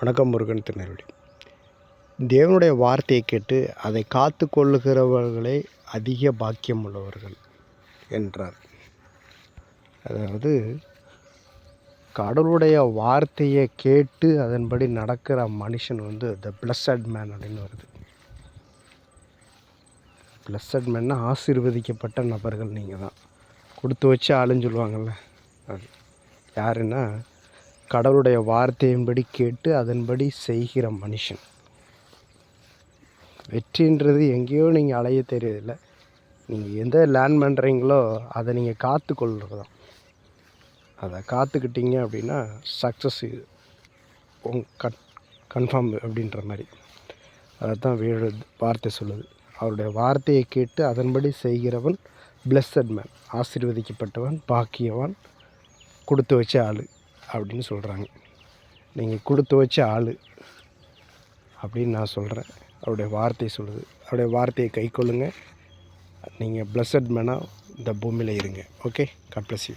வணக்கம். முருகன் திருநெல்வேலி. தேவனுடைய வார்த்தையை கேட்டு அதை காத்து கொள்ளுகிறவர்களே அதிக பாக்கியம் உள்ளவர்கள் என்றார். அதாவது கடவுளுடைய வார்த்தையை கேட்டு அதன்படி நடக்கிற மனுஷன் த பிளஸட் மேன் அப்படின்னு வருது. பிளஸட் மேன்னா ஆசீர்வதிக்கப்பட்ட நபர்கள். நீங்கள் தான் கொடுத்து வச்சு ஆளுன்னு சொல்லுவாங்கள்ல, அது யாருன்னா கடவுளுடைய வார்த்தையின்படி கேட்டு அதன்படி செய்கிற மனுஷன். வெற்றின்றது எங்கேயோ நீங்கள் அலைய தெரியதில்லை. நீங்கள் எந்த லேர்ன் பண்ணுறீங்களோ அதை நீங்கள் காத்துக்கொள்கிறது தான். அதை காத்துக்கிட்டீங்க அப்படின்னா சக்ஸஸ் கன்ஃபார்ம் அப்படின்ற மாதிரி. அதை தான் வார்த்தை சொல்லுது. அவருடைய வார்த்தையை கேட்டு அதன்படி செய்கிறவன் பிளஸட் மேன், ஆசீர்வதிக்கப்பட்டவன், பாக்கியவான், கொடுத்து வச்ச ஆள் அப்படின்னு சொல்கிறாங்க. நீங்கள் கொடுத்து வச்ச ஆள் அப்படின்னு நான் சொல்கிறேன். அவருடைய வார்த்தை சொல்லுது. அவருடைய வார்த்தையை கை கொள்ளுங்கள். நீங்கள் பிளஸட் மேனாக இந்த பூமியில் இருங்க. Okay, God bless you.